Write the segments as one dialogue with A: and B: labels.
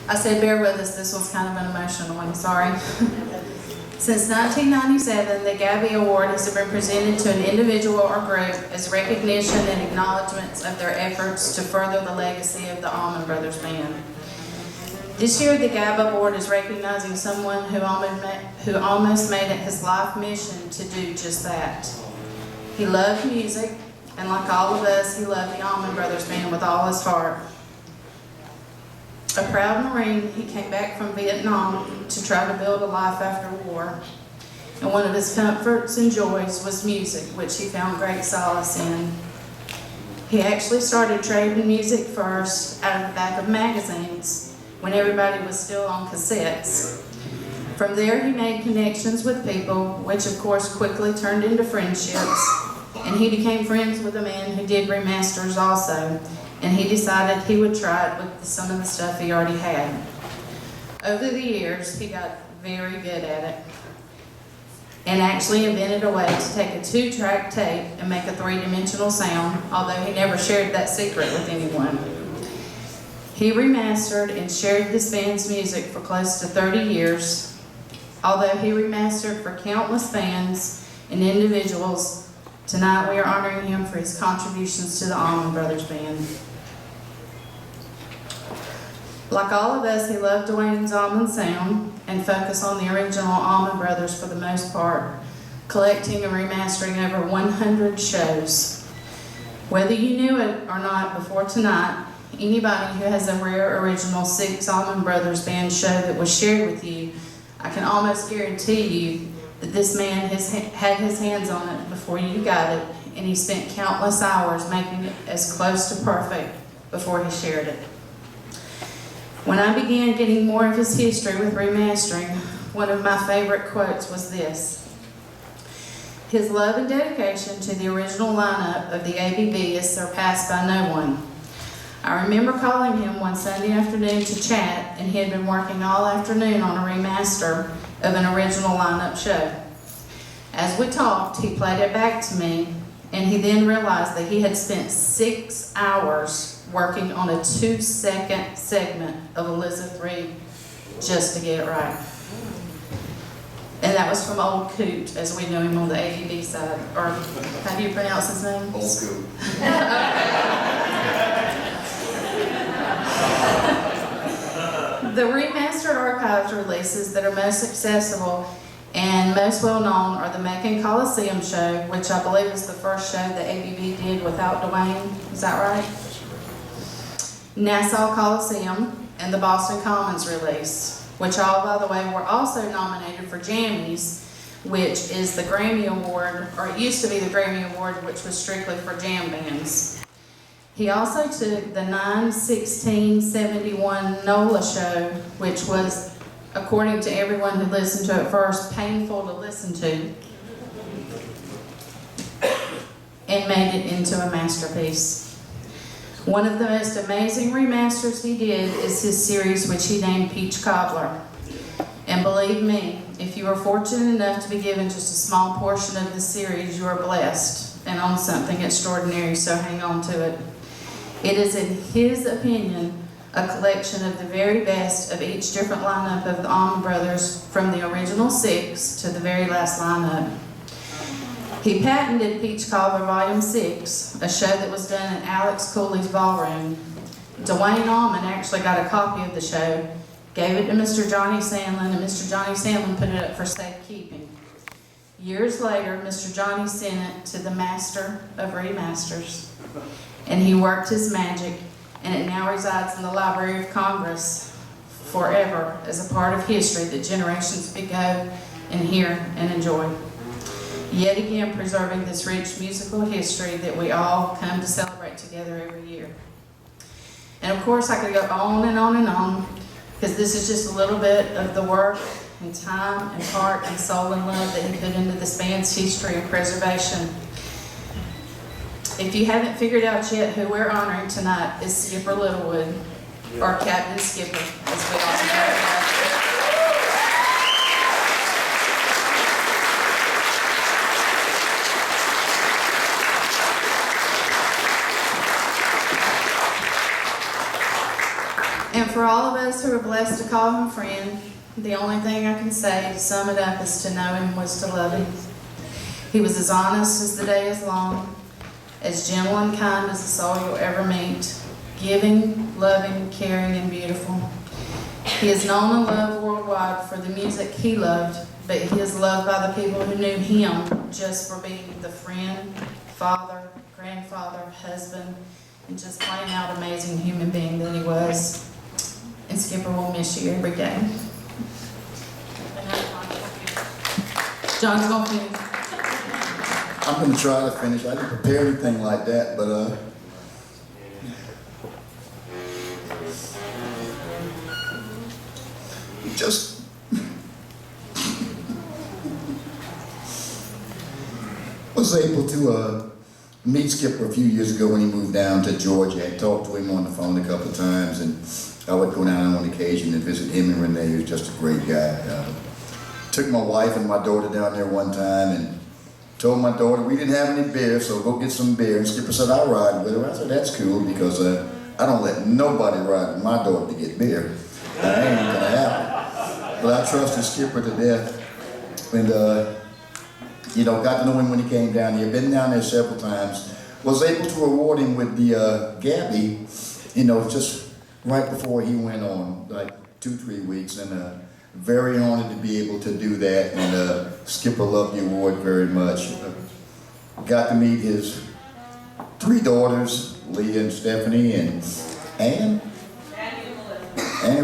A: I said bear with us, this one's kind of an emotional one, sorry. Since 1997, the GABBA Award has been presented to an individual or group as recognition and acknowledgments of their efforts to further the legacy of the Allman Brothers Band. This year, the GABBA Board is recognizing someone who almost made it his life mission to do just that. He loved music, and like all of us, he loved the Allman Brothers Band with all his heart. A proud Marine, he came back from Vietnam to try to build a life after war. And one of his comforts and joys was music, which he found great solace in. He actually started trading music first out of the back of magazines when everybody was still on cassettes. From there, he made connections with people, which of course quickly turned into friendships. And he became friends with a man who did remasters also. And he decided he would try it with some of the stuff he already had. Over the years, he got very good at it and actually invented a way to take a 2-track tape and make a 3-dimensional sound, although he never shared that secret with anyone. He remastered and shared his band's music for close to 30 years. Although he remastered for countless bands and individuals, tonight we are honoring him for his contributions to the Allman Brothers Band. Like all of us, he loved Dwayne's Allman sound and focused on the original Allman Brothers for the most part, collecting and remastering over 100 shows. Whether you knew it or not before tonight, anybody who has a rare original 6 Allman Brothers Band show that was shared with you, I can almost guarantee you that this man had his hands on it before you got it, and he spent countless hours making it as close to perfect before he shared it. When I began getting more of his history with remastering, one of my favorite quotes was this: "His love and dedication to the original lineup of the ABB is surpassed by no one. I remember calling him one Sunday afternoon to chat, and he had been working all afternoon on a remaster of an original lineup show. As we talked, he played it back to me, and he then realized that he had spent 6 hours working on a 2-second segment of Elizabeth Reed just to get it right." And that was from Old Coot, as we know him on the ABB side. Or how do you pronounce his name?
B: Old Coot.
A: The remastered archives releases that are most accessible and most well known are the Macon Coliseum show, which I believe is the first show that ABB did without Dwayne. Is that right? Nassau Coliseum and the Boston Commons release, which all, by the way, were also nominated for Jammies, which is the Grammy Award, or it used to be the Grammy Award, which was strictly for jam bands. He also took the 9/16/71 NOLA show, which was, according to everyone who listened to it first, painful to listen to, and made it into a masterpiece. One of the most amazing remasters he did is his series, which he named Peach Cobbler. And believe me, if you are fortunate enough to be given just a small portion of this series, you are blessed and on something extraordinary, so hang on to it. It is, in his opinion, a collection of the very best of each different lineup of the Allman Brothers, from the original 6 to the very last lineup. He patented Peach Cobbler Volume 6, a show that was done in Alex Cooley's ballroom. Dwayne Allman actually got a copy of the show, gave it to Mr. Johnny Sandlin, and Mr. Johnny Sandlin put it up for safekeeping. Years later, Mr. Johnny sent it to the master of remasters, and he worked his magic, and it now resides in the Library of Congress forever as a part of history that generations could go and hear and enjoy. Yet again, preserving this rich musical history that we all come to celebrate together every year. And of course, I could go on and on and on, because this is just a little bit of the work and time and heart and soul and love that he put into this band's history and preservation. If you haven't figured out yet who we're honoring tonight is Skipper Littlewood, or Captain Skipper, as we all know. And for all of us who are blessed to call him friend, the only thing I can say to sum it up is to know him was to love him. He was as honest as the day is long, as gentle and kind as the soul you'll ever meet, giving, loving, caring, and beautiful. He is known and loved worldwide for the music he loved, but he is loved by the people who knew him just for being the friend, father, grandfather, husband, and just plain out amazing human being that he was. And Skipper will miss you every day. John's gonna finish.
B: I'm going to try to finish. I didn't prepare anything like that, but just was able to meet Skipper a few years ago when he moved down to Georgia. I talked to him on the phone a couple of times, and I would go down on occasion and visit him and Renee. He was just a great guy. Took my wife and my daughter down there one time and told my daughter we didn't have any beer, so go get some beer. And Skipper said, I'll ride with her. I said, that's cool, because I don't let nobody ride with my daughter to get beer. That ain't gonna happen. But I trusted Skipper to death. And you know, got to know him when he came down here. Been down there several times. Was able to award him with the Gabby, you know, just right before he went on, like 2-3 weeks. And very honored to be able to do that, and Skipper loved the award very much. Got to meet his 3 daughters, Leah and Stephanie, and Annie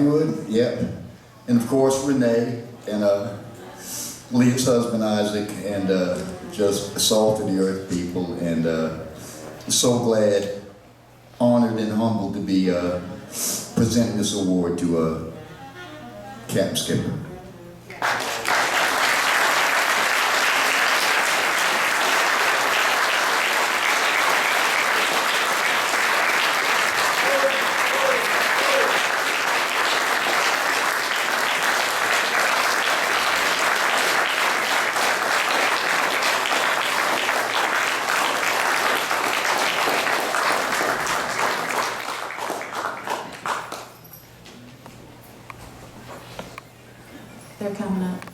B: Wood, yep. And of course Renee, and Leah's husband Isaac, and just salt of the earth people, and so glad, honored and humbled to be presenting this award to Captain Skipper.
A: They're coming up.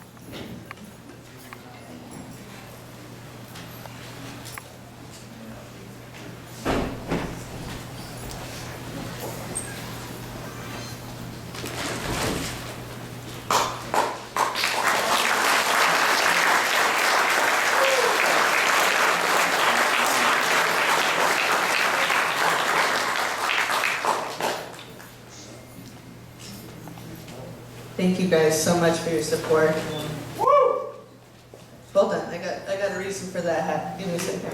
C: Thank you guys so much for your support. Woo! Well done. I got a reason for that hat. Give me a second.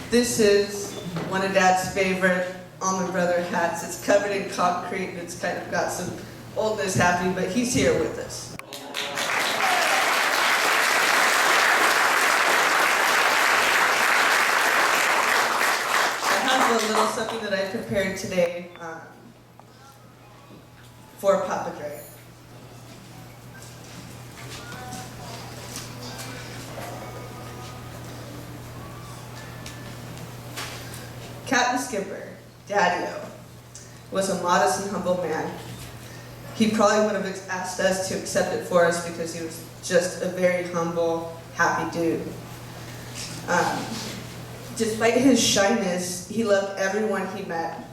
C: This is one of Dad's favorite Almond Brother hats. It's covered in concrete. It's kind of got some oldness happening, but he's here with us. I have a little something that I prepared today for Papa Dre. Captain Skipper, Daddy-O, was a modest and humble man. He probably would have asked us to accept it for us because he was just a very humble, happy dude. Despite his shyness, he loved everyone he met,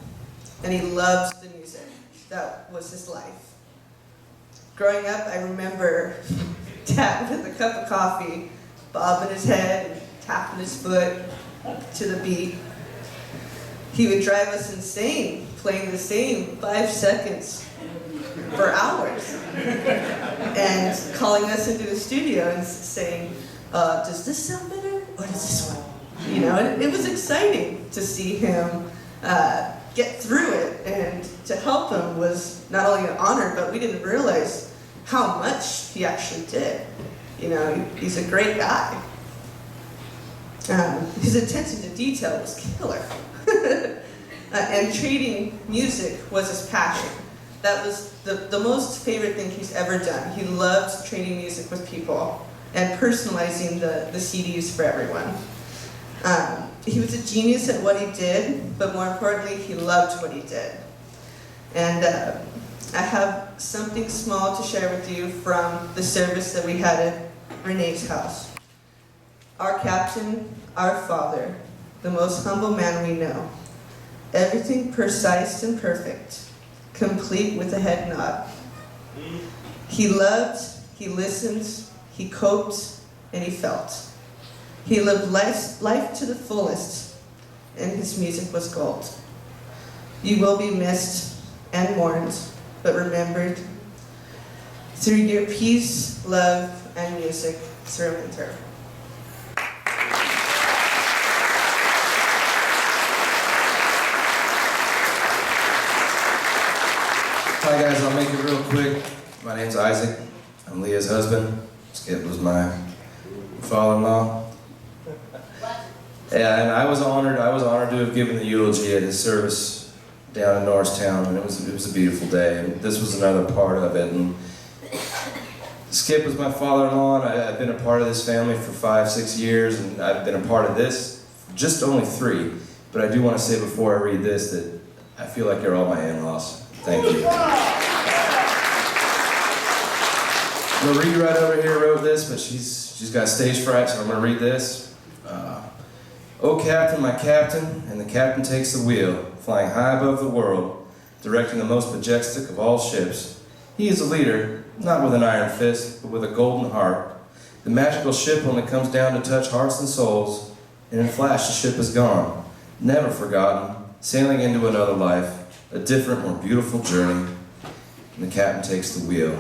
C: and he loved the music. That was his life. Growing up, I remember Dad with a cup of coffee, bobbing his head, and tapping his foot to the beat. He would drive us insane, playing the same 5 seconds for hours, and calling us into the studio and saying, does this sound better, or does this one? You know, and it was exciting to see him get through it, and to help him was not only an honor, but we didn't realize how much he actually did. You know, he's a great guy. His attention to detail was killer. And trading music was his passion. That was the most favorite thing he's ever done. He loved trading music with people and personalizing the CDs for everyone. He was a genius at what he did, but more importantly, he loved what he did. And I have something small to share with you from the service that we had at Renee's house. Our captain, our father, the most humble man we know. Everything precise and perfect, complete with a head nod. He loved, he listened, he coped, and he felt. He lived life to the fullest, and his music was gold. You will be missed and mourned, but remembered through your peace, love, and music through and through.
D: Hi guys, I'll make it real quick. My name's Isaac. I'm Leah's husband. Skip was my father-in-law. Yeah, and I was honored to have given the eulogy at his service down in Norristown, and it was a beautiful day, and this was another part of it. And Skip was my father-in-law, and I've been a part of this family for 5-6 years, and I've been a part of this for just only 3. But I do want to say before I read this that I feel like you're all my in-laws. Thank you. Marie right over here wrote this, but she's got stage fright, so I'm going to read this. Oh captain, my captain, and the captain takes the wheel, flying high above the world, directing the most majestic of all ships. He is a leader, not with an iron fist, but with a golden heart. The magical ship only comes down to touch hearts and souls, and in a flash the ship is gone, never forgotten, sailing into another life, a different, more beautiful journey, and the captain takes the wheel.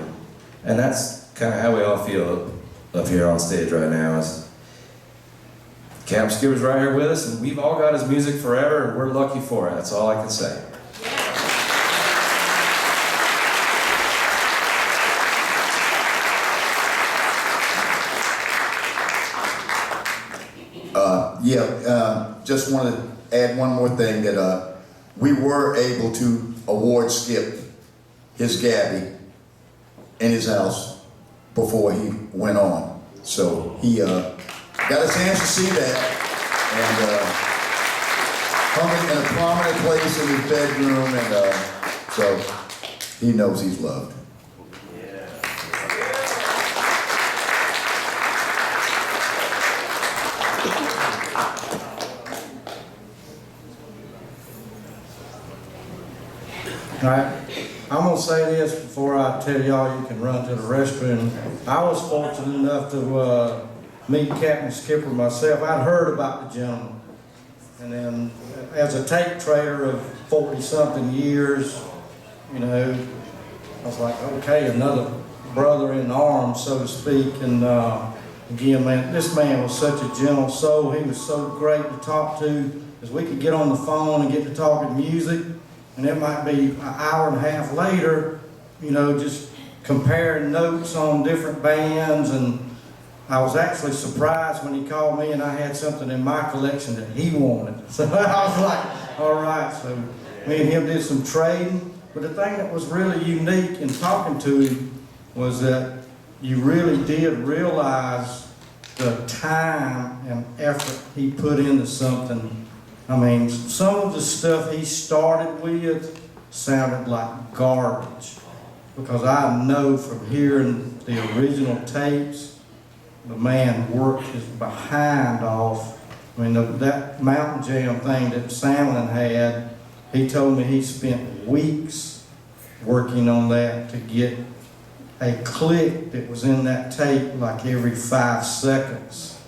D: And that's kind of how we all feel up here on stage right now. Captain Skipper's right here with us, and we've all got his music forever, and we're lucky for it. That's all I can say.
B: Just wanted to add one more thing that we were able to award Skip his Gabby in his house before he went on. So he got a chance to see that and hung it in a prominent place in his bedroom, and so he knows he's loved.
E: All right, I'm gonna say this before I tell y'all you can run to the restroom. I was fortunate enough to meet Captain Skipper myself. I'd heard about the gentleman, and then as a tape trader of 40-something years, you know, I was like, okay, another brother in arms, so to speak. And again, man, this man was such a gentle soul. He was so great to talk to, as we could get on the phone and get to talking music. And it might be an hour and a half later, you know, just comparing notes on different bands. And I was actually surprised when he called me and I had something in my collection that he wanted. So I was like, all right. So me and him did some trading. But the thing that was really unique in talking to him was that you really did realize the time and effort he put into something. I mean, some of the stuff he started with sounded like garbage, because I know from hearing the original tapes, the man worked his behind off. I mean, that Mountain Jam thing that Samlin had, he told me he spent weeks working on that to get a click that was in that tape like every 5 seconds.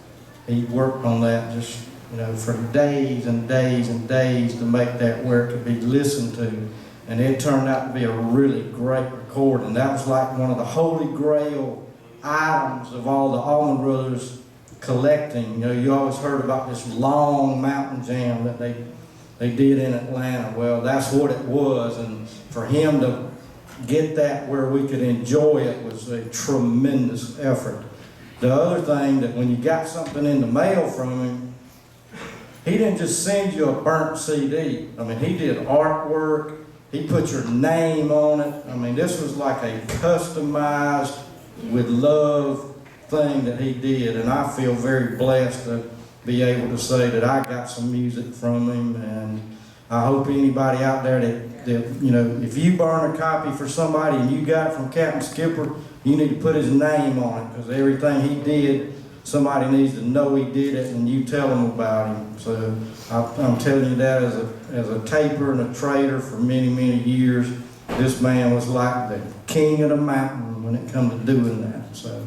E: He worked on that just, you know, for days and days and days to make that where it could be listened to. And it turned out to be a really great recording. That was like one of the holy grail items of all the Allman Brothers collecting. You know, you always heard about this long Mountain Jam that they did in Atlanta. Well, that's what it was. And for him to get that where we could enjoy it was a tremendous effort. The other thing, that when you got something in the mail from him, he didn't just send you a burnt CD. I mean, he did artwork. He put your name on it. I mean, this was like a customized, with love thing that he did. And I feel very blessed to be able to say that I got some music from him. And I hope anybody out there that, you know, if you burn a copy for somebody and you got it from Captain Skipper, you need to put his name on it, because everything he did, somebody needs to know he did it, and you tell them about him. So I'm telling you that as a taper and a trader for many, many years, this man was like the king of the mountain when it come to doing that. So